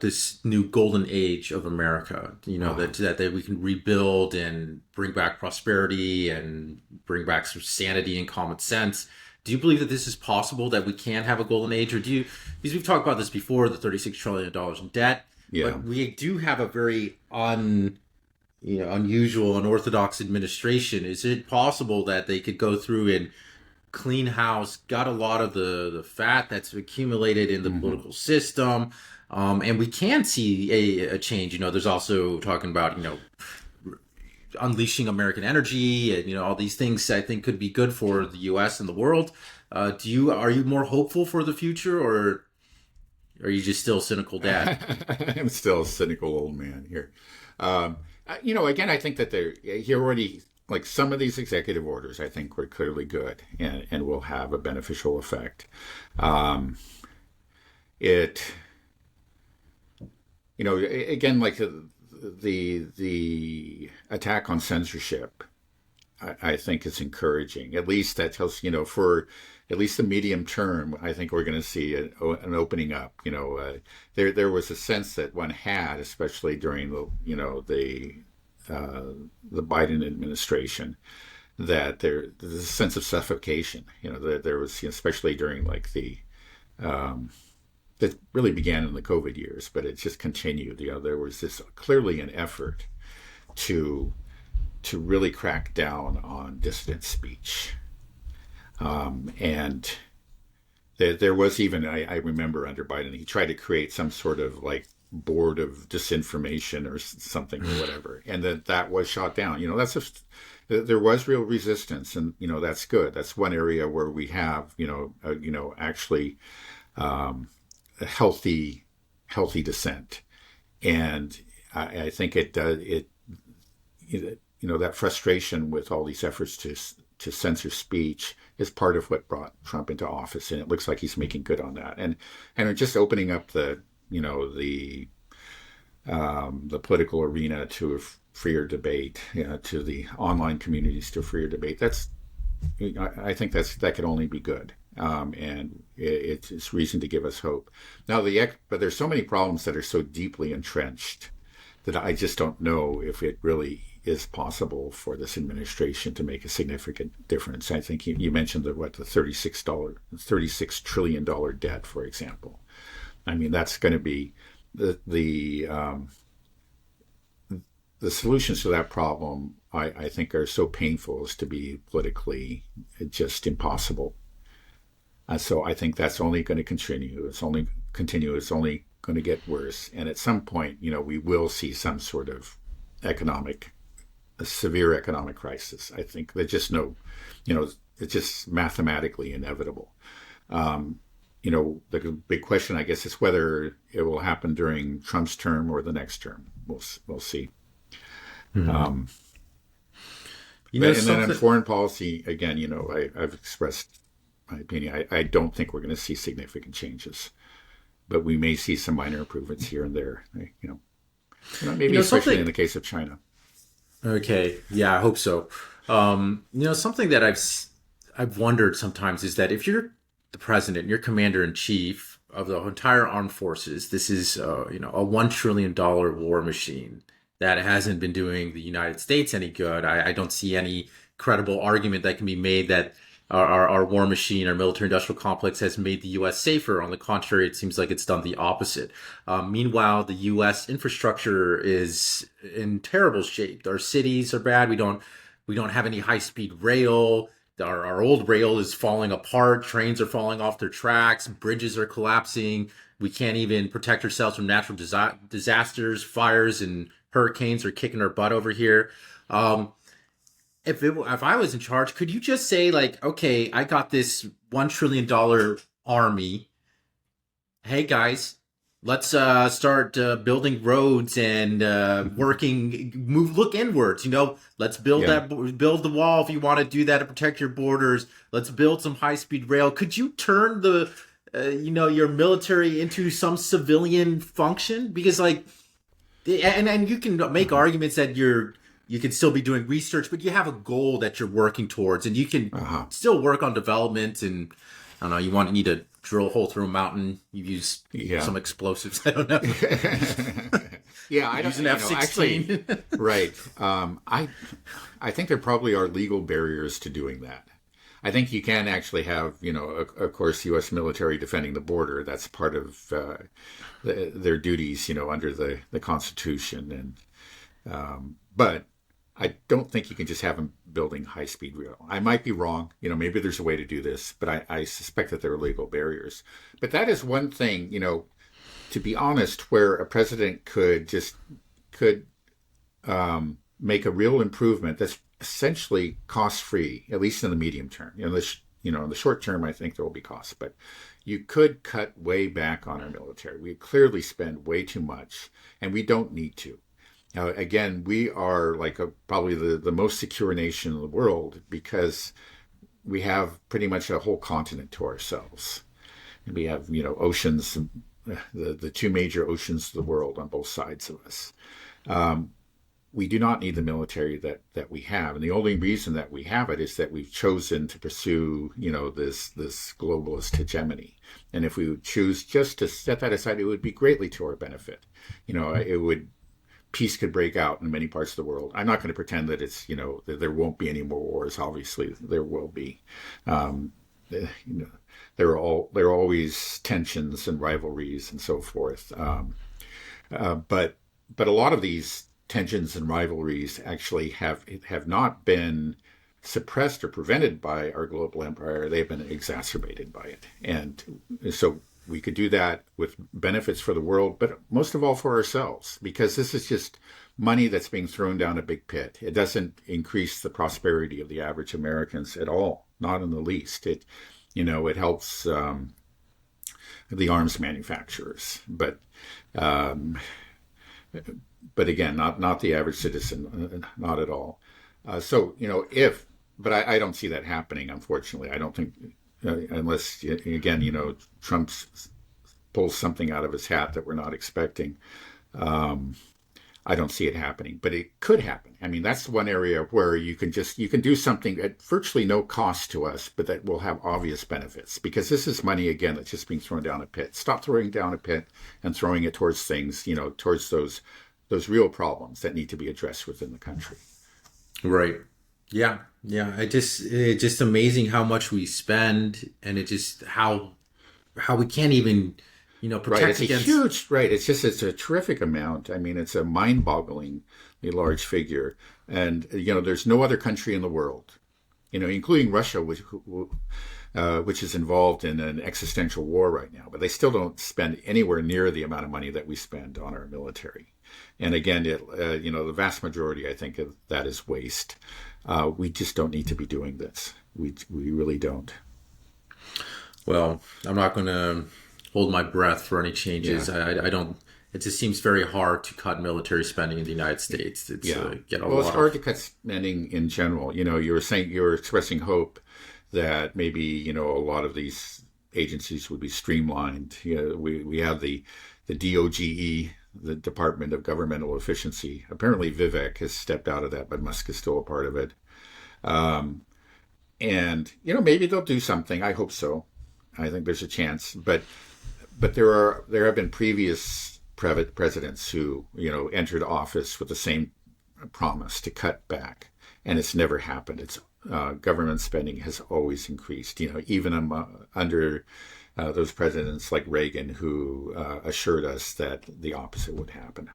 this new golden age of America, that we can rebuild and bring back prosperity and bring back some sanity and common sense. Do you believe that this is possible, that we can have a golden age, or because we've talked about this before, the $36 trillion in debt, Yeah. but we do have a very unusual, unorthodox administration. Is it possible that they could go through and clean house, got a lot of the fat that's accumulated in the political system, and we can see a change? There's also talking about unleashing American energy, and all these things I think could be good for the U.S. and the world. Are you more hopeful for the future, or are you just still cynical, Dad? I'm still a cynical old man here. Again, I think that he already, like, some of these executive orders, I think, were clearly good and will have a beneficial effect. Again, like the attack on censorship, I think is encouraging. At least that tells, for at least the medium term, I think we're going to see an opening up. There was a sense that one had, especially during the Biden administration, that there's a sense of suffocation. There was, especially during that really began in the COVID years, but it just continued. There was this clearly an effort to really crack down on dissident speech. And there was even, I remember under Biden, he tried to create some sort of board of disinformation or something or whatever, and that was shot down. There was real resistance, and that's good. That's one area where we have actually a healthy dissent, and I think it does that frustration with all these efforts to censor speech is part of what brought Trump into office, and it looks like he's making good on that, and just opening up the political arena to a freer debate, to the online communities to a freer debate. I think that could only be good, and it's reason to give us hope. Now but there's so many problems that are so deeply entrenched that I just don't know if it really is possible for this administration to make a significant difference. I think you mentioned the $36 trillion debt, for example. I mean, that's going to be the solutions to that problem. I think are so painful as to be politically just impossible. So I think that's only going to continue. It's only going to get worse. And at some point, we will see some sort of a severe economic crisis. I think there's just it's just mathematically inevitable. The big question, I guess, is whether it will happen during Trump's term or the next term. We'll see. Mm-hmm. Then on foreign policy, again, I've expressed my opinion. I don't think we're going to see significant changes, but we may see some minor improvements here and there. Maybe especially in the case of China. Okay, yeah, I hope so. Something that I've wondered sometimes is that if you're the president, you're commander in chief of the entire armed forces, this is a $1 trillion war machine that hasn't been doing the United States any good. I don't see any credible argument that can be made that our war machine, our military-industrial complex has made the U.S. safer. On the contrary, it seems like it's done the opposite. Meanwhile, the U.S. infrastructure is in terrible shape. Our cities are bad. We don't have any high-speed rail. Our old rail is falling apart. Trains are falling off their tracks. Bridges are collapsing. We can't even protect ourselves from natural disasters. Fires and hurricanes are kicking our butt over here. If I was in charge, could you just say, okay, I got this $1 trillion army. Hey guys, let's start building roads and look inwards. Let's build build the wall if you want to do that to protect your borders. Let's build some high speed rail. Could you turn the your military into some civilian function? Because and you can make arguments that you can still be doing research, but you have a goal that you're working towards, and you can still work on development. And I don't know, need to drill a hole through a mountain. You use Yeah. some explosives. I don't know. Yeah, I don't Use an F-16. actually, right. I think there probably are legal barriers to doing that. I think you can actually have, of course, U.S. military defending the border. That's part of their duties, under the Constitution. But I don't think you can just have them building high-speed rail. I might be wrong. Maybe there's a way to do this, but I suspect that there are legal barriers. But that is one thing, to be honest, where a president could make a real improvement that's essentially cost-free, at least in the medium term. In the short term, I think there will be costs, but you could cut way back on our military. We clearly spend way too much, and we don't need to. Now, again, we are probably the most secure nation in the world because we have pretty much a whole continent to ourselves. And we have, oceans, the two major oceans of the world on both sides of us. We do not need the military that we have. And the only reason that we have it is that we've chosen to pursue, this globalist hegemony. And if we would choose just to set that aside, it would be greatly to our benefit. Peace could break out in many parts of the world. I'm not going to pretend that it's, that there won't be any more wars. Obviously, there will be. There are always tensions and rivalries and so forth. But a lot of these tensions and rivalries actually have not been suppressed or prevented by our global empire. They've been exacerbated by it. And so we could do that with benefits for the world, but most of all for ourselves, because this is just money that's being thrown down a big pit. It doesn't increase the prosperity of the average Americans at all, not in the least. It helps the arms manufacturers, but again, not the average citizen, not at all. But I don't see that happening, unfortunately. I don't think, unless, again, Trump pulls something out of his hat that we're not expecting. I don't see it happening, but it could happen. I mean, that's one area where you can do something at virtually no cost to us, but that will have obvious benefits, because this is money, again, that's just being thrown down a pit. Stop throwing down a pit and throwing it towards things, towards those real problems that need to be addressed within the country. Right. Yeah. It's just amazing how much we spend, and it just how we can't even, protect against. It's a terrific amount. I mean, it's a mind-bogglingly large figure, and there's no other country in the world, including Russia, which is involved in an existential war right now, but they still don't spend anywhere near the amount of money that we spend on our military. And again, the vast majority, I think, of that is waste. We just don't need to be doing this. We really don't. Well, I'm not going to hold my breath for any changes. Yeah. I don't. It just seems very hard to cut military spending in the United States. It's hard to cut spending in general. You were expressing hope that maybe a lot of these agencies would be streamlined. We have the DOGE, the Department of Governmental Efficiency. Apparently Vivek has stepped out of that, but Musk is still a part of it. And maybe they'll do something. I hope so. I think there's a chance. But there have been previous presidents who entered office with the same promise to cut back, and it's never happened. It's government spending has always increased. Even under those presidents like Reagan, who assured us that the opposite would happen.